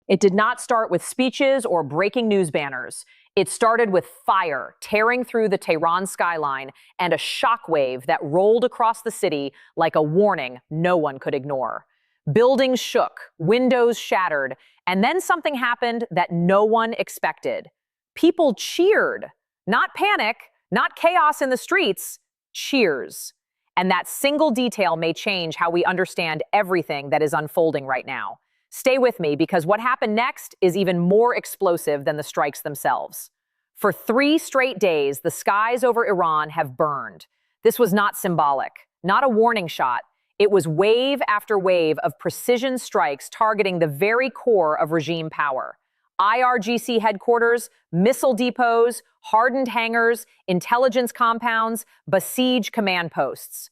It did not start with speeches or breaking news banners. It started with fire tearing through the Tehran skyline and a shockwave that rolled across the city like a warning no one could ignore. Buildings shook, windows shattered, and then something happened that no one expected. People cheered. Not panic, not chaos in the streets, cheers. And that single detail may change how we understand everything that is unfolding right now. Stay with me, because what happened next is even more explosive than the strikes themselves. For 3 straight days, the skies over Iran have burned. This was not symbolic, not a warning shot. It was wave after wave of precision strikes targeting the very core of regime power. IRGC headquarters, missile depots, hardened hangars, intelligence compounds, besieged command posts.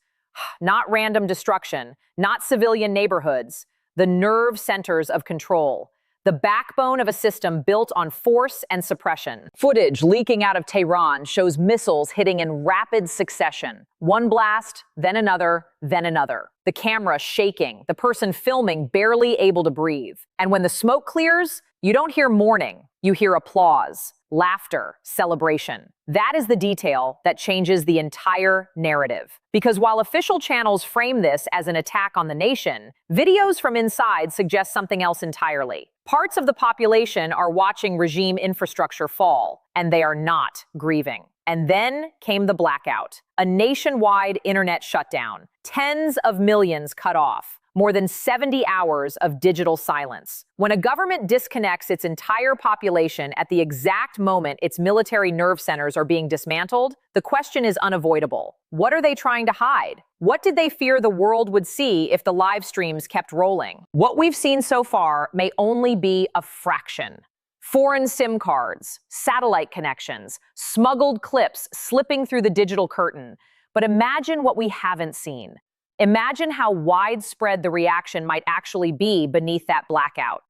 Not random destruction, not civilian neighborhoods. The nerve centers of control, the backbone of a system built on force and suppression. Footage leaking out of Tehran shows missiles hitting in rapid succession. One blast, then another, then another. The camera shaking, the person filming barely able to breathe. And when the smoke clears, you don't hear mourning, you hear applause, laughter, celebration. That is the detail that changes the entire narrative. Because while official channels frame this as an attack on the nation, videos from inside suggest something else entirely. Parts of the population are watching regime infrastructure fall, and they are not grieving. And then came the blackout, a nationwide internet shutdown, tens of millions cut off. More than 70 hours of digital silence. When a government disconnects its entire population at the exact moment its military nerve centers are being dismantled, the question is unavoidable. What are they trying to hide? What did they fear the world would see if the live streams kept rolling? What we've seen so far may only be a fraction. Foreign SIM cards, satellite connections, smuggled clips slipping through the digital curtain. But imagine what we haven't seen. Imagine how widespread the reaction might actually be beneath that blackout.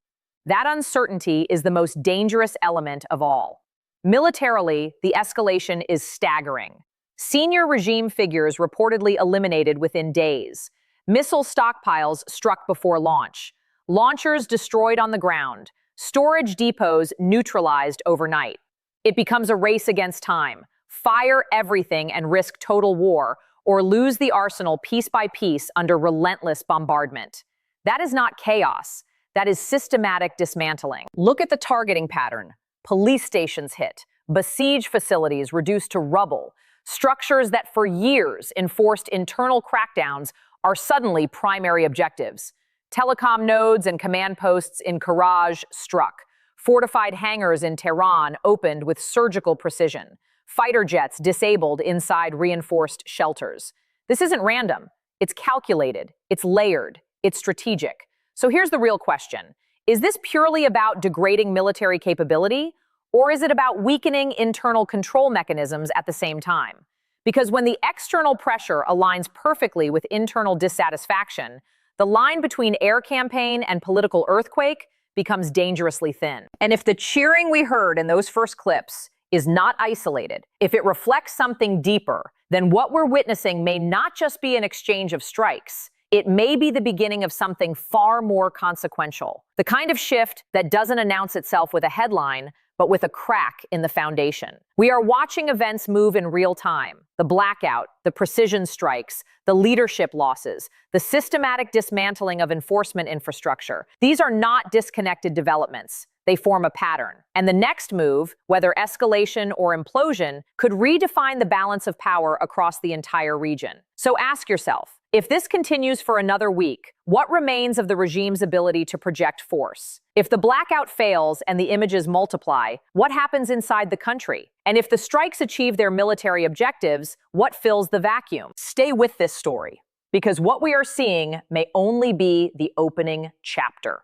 That uncertainty is the most dangerous element of all. Militarily, the escalation is staggering. Senior regime figures reportedly eliminated within days. Missile stockpiles struck before launch. Launchers destroyed on the ground. Storage depots neutralized overnight. It becomes a race against time. Fire everything and risk total war, or lose the arsenal piece by piece under relentless bombardment. That is not chaos. That is systematic dismantling. Look at the targeting pattern. Police stations hit, besieged facilities reduced to rubble, structures that for years enforced internal crackdowns are suddenly primary objectives. Telecom nodes and command posts in Karaj struck. Fortified hangars in Tehran opened with surgical precision. Fighter jets disabled inside reinforced shelters. This isn't random. It's calculated. It's layered. It's strategic. So here's the real question. Is this purely about degrading military capability, or is it about weakening internal control mechanisms at the same time? Because when the external pressure aligns perfectly with internal dissatisfaction, the line between air campaign and political earthquake becomes dangerously thin. And if the cheering we heard in those first clips is not isolated, if it reflects something deeper, then what we're witnessing may not just be an exchange of strikes. It may be the beginning of something far more consequential. The kind of shift that doesn't announce itself with a headline, but with a crack in the foundation. We are watching events move in real time. The blackout, the precision strikes, the leadership losses, the systematic dismantling of enforcement infrastructure. These are not disconnected developments. They form a pattern. And the next move, whether escalation or implosion, could redefine the balance of power across the entire region. So ask yourself, if this continues for another week, what remains of the regime's ability to project force? If the blackout fails and the images multiply, what happens inside the country? And if the strikes achieve their military objectives, what fills the vacuum? Stay with this story, because what we are seeing may only be the opening chapter.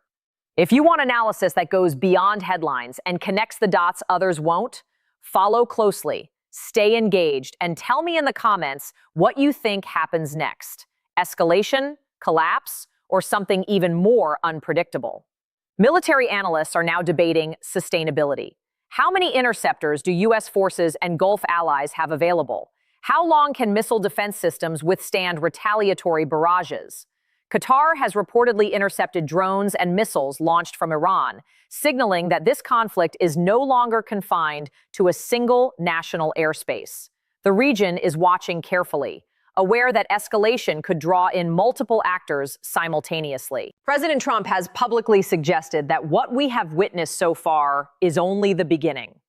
If you want analysis that goes beyond headlines and connects the dots others won't, follow closely, stay engaged, and tell me in the comments what you think happens next. Escalation, collapse, or something even more unpredictable? Military analysts are now debating sustainability. How many interceptors do U.S. forces and Gulf allies have available? How long can missile defense systems withstand retaliatory barrages? Qatar has reportedly intercepted drones and missiles launched from Iran, signaling that this conflict is no longer confined to a single national airspace. The region is watching carefully, aware that escalation could draw in multiple actors simultaneously. President Trump has publicly suggested that what we have witnessed so far is only the beginning.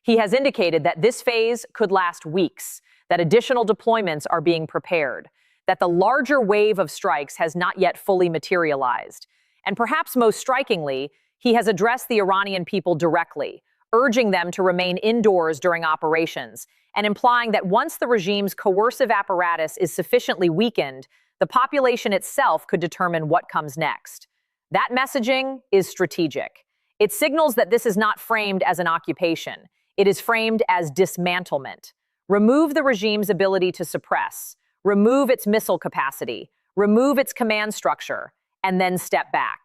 He has indicated that this phase could last weeks, that additional deployments are being prepared, that the larger wave of strikes has not yet fully materialized. And perhaps most strikingly, he has addressed the Iranian people directly, urging them to remain indoors during operations, and implying that once the regime's coercive apparatus is sufficiently weakened, the population itself could determine what comes next. That messaging is strategic. It signals that this is not framed as an occupation. It is framed as dismantlement. Remove the regime's ability to suppress, remove its missile capacity, remove its command structure, and then step back.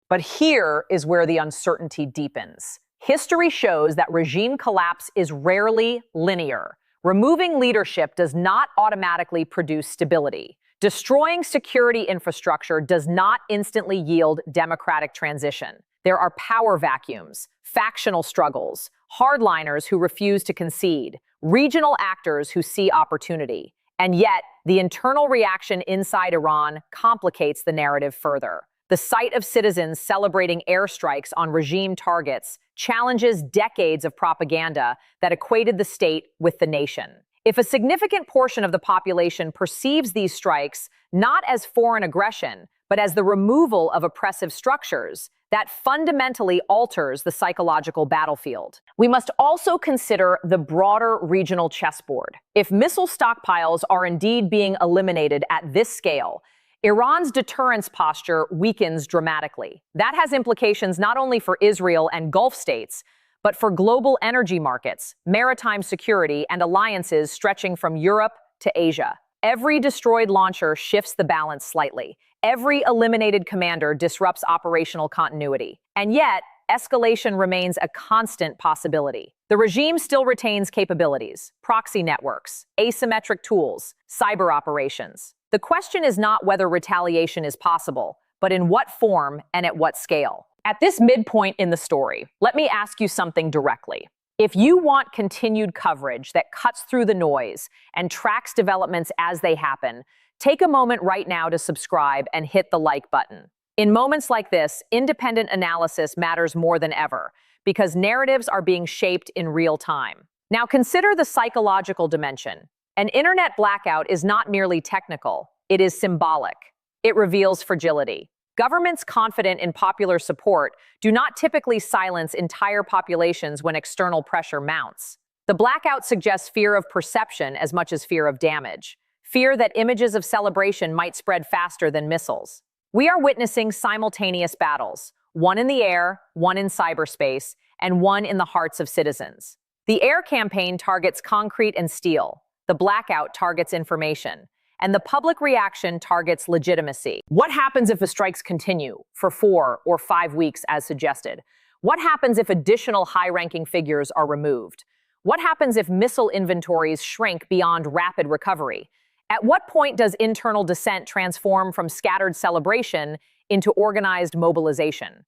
But here is where the uncertainty deepens. History shows that regime collapse is rarely linear. Removing leadership does not automatically produce stability. Destroying security infrastructure does not instantly yield democratic transition. There are power vacuums, factional struggles, hardliners who refuse to concede, regional actors who see opportunity. And yet, the internal reaction inside Iran complicates the narrative further. The sight of citizens celebrating airstrikes on regime targets challenges decades of propaganda that equated the state with the nation. If a significant portion of the population perceives these strikes not as foreign aggression, but as the removal of oppressive structures, that fundamentally alters the psychological battlefield. We must also consider the broader regional chessboard. If missile stockpiles are indeed being eliminated at this scale, Iran's deterrence posture weakens dramatically. That has implications not only for Israel and Gulf states, but for global energy markets, maritime security, and alliances stretching from Europe to Asia. Every destroyed launcher shifts the balance slightly. Every eliminated commander disrupts operational continuity. And yet, escalation remains a constant possibility. The regime still retains capabilities, proxy networks, asymmetric tools, cyber operations. The question is not whether retaliation is possible, but in what form and at what scale. At this midpoint in the story, let me ask you something directly. If you want continued coverage that cuts through the noise and tracks developments as they happen, take a moment right now to subscribe and hit the like button. In moments like this, independent analysis matters more than ever because narratives are being shaped in real time. Now consider the psychological dimension. An internet blackout is not merely technical, it is symbolic. It reveals fragility. Governments confident in popular support do not typically silence entire populations when external pressure mounts. The blackout suggests fear of perception as much as fear of damage. Fear that images of celebration might spread faster than missiles. We are witnessing simultaneous battles, one in the air, one in cyberspace, and one in the hearts of citizens. The air campaign targets concrete and steel. The blackout targets information. And the public reaction targets legitimacy. What happens if the strikes continue for 4 or 5 weeks as suggested? What happens if additional high-ranking figures are removed? What happens if missile inventories shrink beyond rapid recovery? At what point does internal dissent transform from scattered celebration into organized mobilization?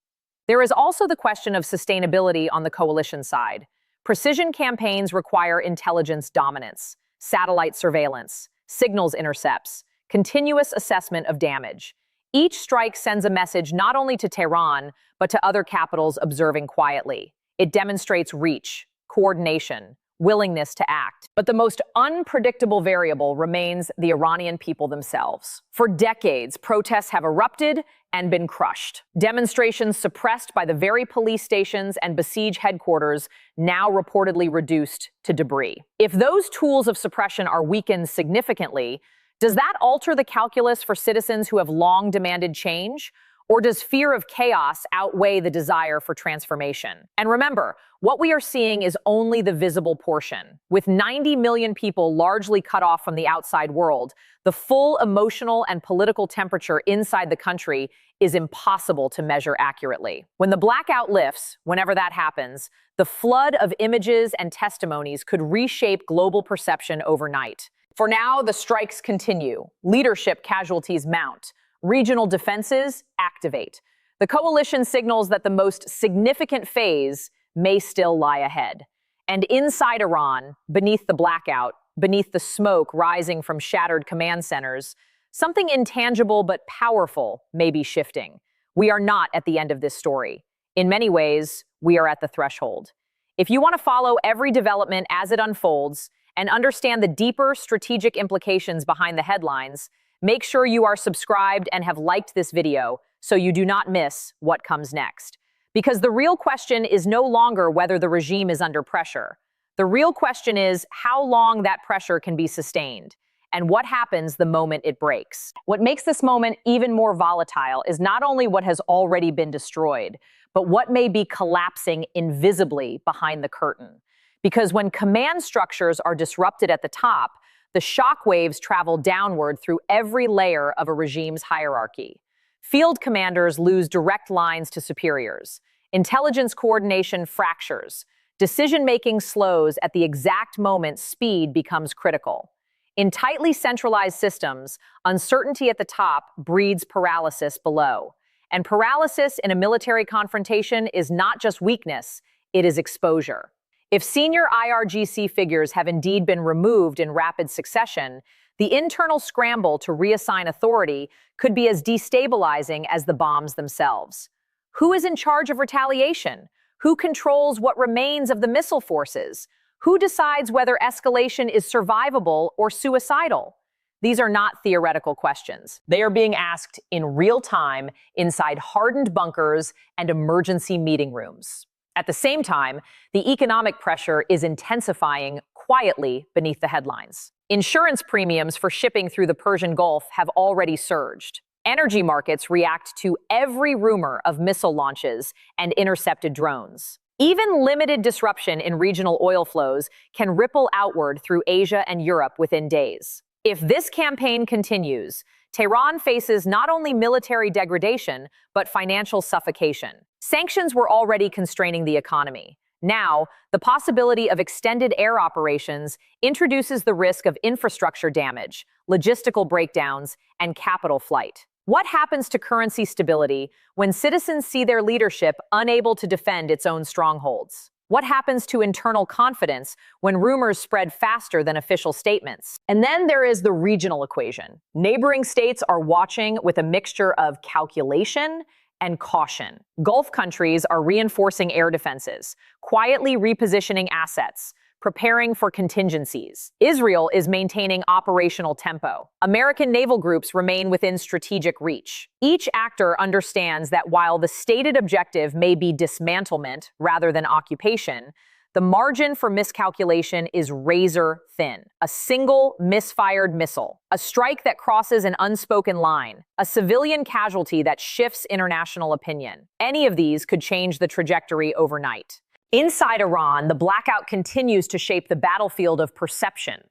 There is also the question of sustainability on the coalition side. Precision campaigns require intelligence dominance, satellite surveillance, signals intercepts, continuous assessment of damage. Each strike sends a message not only to Tehran, but to other capitals observing quietly. It demonstrates reach, coordination, willingness to act. But the most unpredictable variable remains the Iranian people themselves. For decades, protests have erupted and been crushed. Demonstrations suppressed by the very police stations and besieged headquarters now reportedly reduced to debris. If those tools of suppression are weakened significantly, does that alter the calculus for citizens who have long demanded change? Or does fear of chaos outweigh the desire for transformation? And remember, what we are seeing is only the visible portion. With 90 million people largely cut off from the outside world, the full emotional and political temperature inside the country is impossible to measure accurately. When the blackout lifts, whenever that happens, the flood of images and testimonies could reshape global perception overnight. For now, the strikes continue. Leadership casualties mount. Regional defenses activate. The coalition signals that the most significant phase may still lie ahead. And inside Iran, beneath the blackout, beneath the smoke rising from shattered command centers, something intangible but powerful may be shifting. We are not at the end of this story. In many ways, we are at the threshold. If you want to follow every development as it unfolds and understand the deeper strategic implications behind the headlines, make sure you are subscribed and have liked this video so you do not miss what comes next. Because the real question is no longer whether the regime is under pressure. The real question is how long that pressure can be sustained and what happens the moment it breaks. What makes this moment even more volatile is not only what has already been destroyed, but what may be collapsing invisibly behind the curtain. Because when command structures are disrupted at the top, the shockwaves travel downward through every layer of a regime's hierarchy. Field commanders lose direct lines to superiors. Intelligence coordination fractures. Decision-making slows at the exact moment speed becomes critical. In tightly centralized systems, uncertainty at the top breeds paralysis below. And paralysis in a military confrontation is not just weakness, it is exposure. If senior IRGC figures have indeed been removed in rapid succession, the internal scramble to reassign authority could be as destabilizing as the bombs themselves. Who is in charge of retaliation? Who controls what remains of the missile forces? Who decides whether escalation is survivable or suicidal? These are not theoretical questions. They are being asked in real time inside hardened bunkers and emergency meeting rooms. At the same time, the economic pressure is intensifying quietly beneath the headlines. Insurance premiums for shipping through the Persian Gulf have already surged. Energy markets react to every rumor of missile launches and intercepted drones. Even limited disruption in regional oil flows can ripple outward through Asia and Europe within days. If this campaign continues, Tehran faces not only military degradation, but financial suffocation. Sanctions were already constraining the economy. Now, the possibility of extended air operations introduces the risk of infrastructure damage, logistical breakdowns, and capital flight. What happens to currency stability when citizens see their leadership unable to defend its own strongholds? What happens to internal confidence when rumors spread faster than official statements? And then there is the regional equation. Neighboring states are watching with a mixture of calculation and caution. Gulf countries are reinforcing air defenses, quietly repositioning assets, preparing for contingencies. Israel is maintaining operational tempo. American naval groups remain within strategic reach. Each actor understands that while the stated objective may be dismantlement rather than occupation, the margin for miscalculation is razor thin. A single misfired missile, a strike that crosses an unspoken line, a civilian casualty that shifts international opinion. Any of these could change the trajectory overnight. Inside Iran, the blackout continues to shape the battlefield of perception.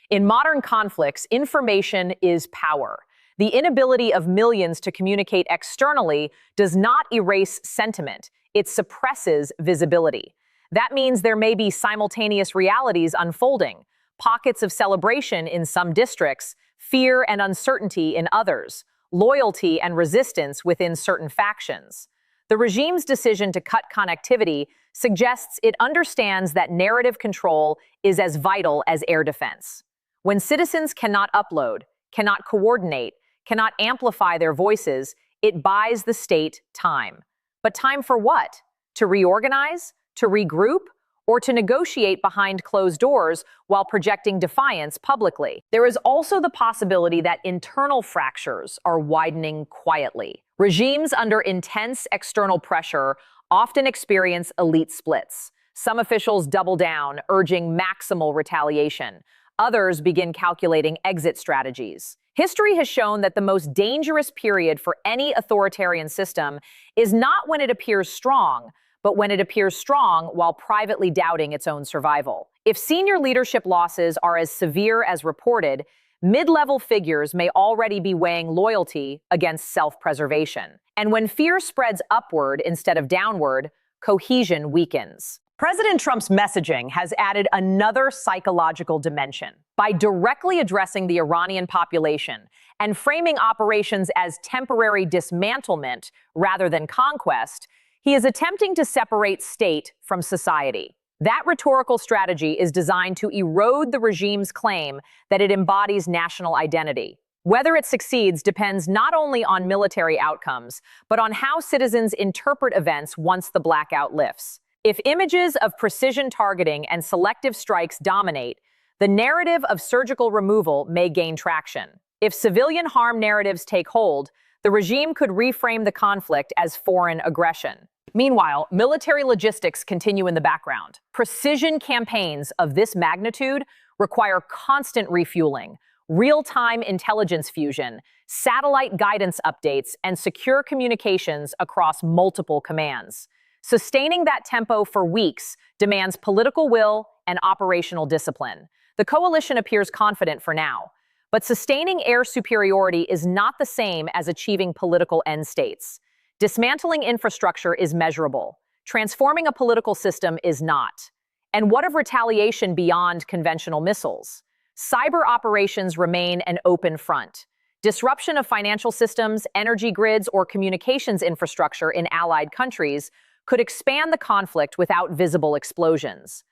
In modern conflicts, information is power. The inability of millions to communicate externally does not erase sentiment. It suppresses visibility. That means there may be simultaneous realities unfolding, pockets of celebration in some districts, fear and uncertainty in others, loyalty and resistance within certain factions. The regime's decision to cut connectivity suggests it understands that narrative control is as vital as air defense. When citizens cannot upload, cannot coordinate, cannot amplify their voices, it buys the state time. But time for what? To reorganize? To regroup? Or to negotiate behind closed doors while projecting defiance publicly? There is also the possibility that internal fractures are widening quietly. Regimes under intense external pressure often experience elite splits. Some officials double down, urging maximal retaliation. Others begin calculating exit strategies. History has shown that the most dangerous period for any authoritarian system is not when it appears strong, but when it appears strong while privately doubting its own survival. If senior leadership losses are as severe as reported, mid-level figures may already be weighing loyalty against self-preservation. And when fear spreads upward instead of downward, cohesion weakens. President Trump's messaging has added another psychological dimension. By directly addressing the Iranian population and framing operations as temporary dismantlement rather than conquest, he is attempting to separate state from society. That rhetorical strategy is designed to erode the regime's claim that it embodies national identity. Whether it succeeds depends not only on military outcomes, but on how citizens interpret events once the blackout lifts. If images of precision targeting and selective strikes dominate, the narrative of surgical removal may gain traction. If civilian harm narratives take hold, the regime could reframe the conflict as foreign aggression. Meanwhile, military logistics continue in the background. Precision campaigns of this magnitude require constant refueling, real-time intelligence fusion, satellite guidance updates, and secure communications across multiple commands. Sustaining that tempo for weeks demands political will and operational discipline. The coalition appears confident for now, but sustaining air superiority is not the same as achieving political end states. Dismantling infrastructure is measurable. Transforming a political system is not. And what of retaliation beyond conventional missiles? Cyber operations remain an open front. Disruption of financial systems, energy grids, or communications infrastructure in allied countries could expand the conflict without visible explosions.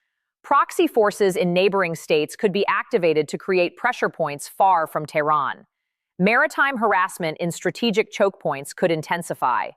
Proxy forces in neighboring states could be activated to create pressure points far from Tehran. Maritime harassment in strategic choke points could intensify.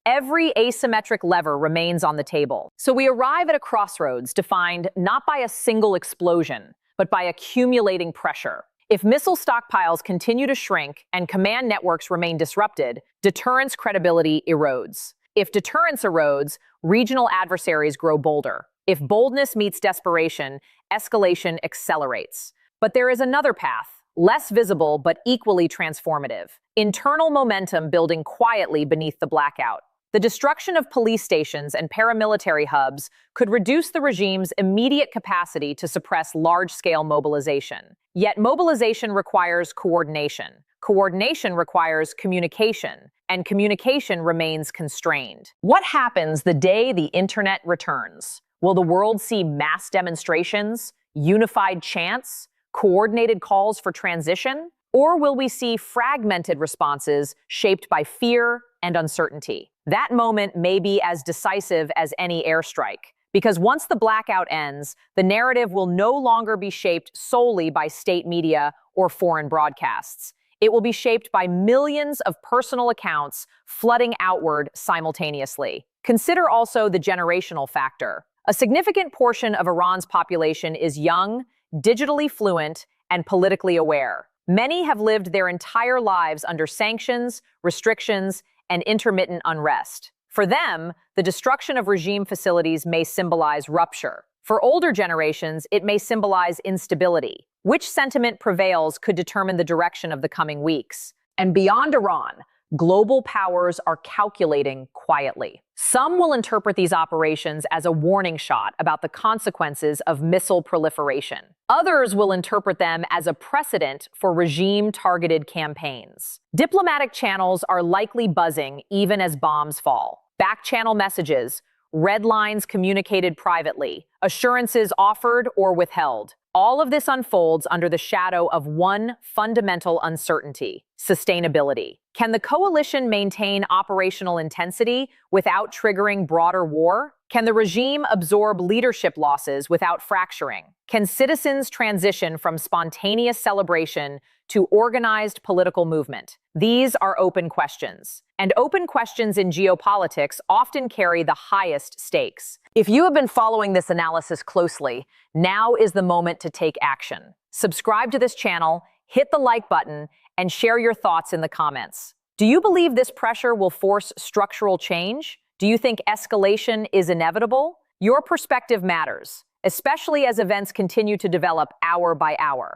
Every asymmetric lever remains on the table. So we arrive at a crossroads defined not by a single explosion, but by accumulating pressure. If missile stockpiles continue to shrink and command networks remain disrupted, deterrence credibility erodes. If deterrence erodes, regional adversaries grow bolder. If boldness meets desperation, escalation accelerates. But there is another path, less visible but equally transformative. Internal momentum building quietly beneath the blackout. The destruction of police stations and paramilitary hubs could reduce the regime's immediate capacity to suppress large-scale mobilization. Yet mobilization requires coordination. Coordination requires communication, and communication remains constrained. What happens the day the internet returns? Will the world see mass demonstrations, unified chants, coordinated calls for transition? Or will we see fragmented responses shaped by fear and uncertainty? That moment may be as decisive as any airstrike, because once the blackout ends, the narrative will no longer be shaped solely by state media or foreign broadcasts. It will be shaped by millions of personal accounts flooding outward simultaneously. Consider also the generational factor. A significant portion of Iran's population is young, digitally fluent, and politically aware. Many have lived their entire lives under sanctions, restrictions, and intermittent unrest. For them, the destruction of regime facilities may symbolize rupture. For older generations, it may symbolize instability. Which sentiment prevails could determine the direction of the coming weeks. And beyond Iran, global powers are calculating quietly. Some will interpret these operations as a warning shot about the consequences of missile proliferation. Others will interpret them as a precedent for regime-targeted campaigns. Diplomatic channels are likely buzzing even as bombs fall. Back-channel messages, red lines communicated privately, assurances offered or withheld. All of this unfolds under the shadow of one fundamental uncertainty: sustainability. Can the coalition maintain operational intensity without triggering broader war? Can the regime absorb leadership losses without fracturing? Can citizens transition from spontaneous celebration to organized political movement? These are open questions. And open questions in geopolitics often carry the highest stakes. If you have been following this analysis closely, now is the moment to take action. Subscribe to this channel, hit the like button, and share your thoughts in the comments. Do you believe this pressure will force structural change? Do you think escalation is inevitable? Your perspective matters, especially as events continue to develop hour by hour.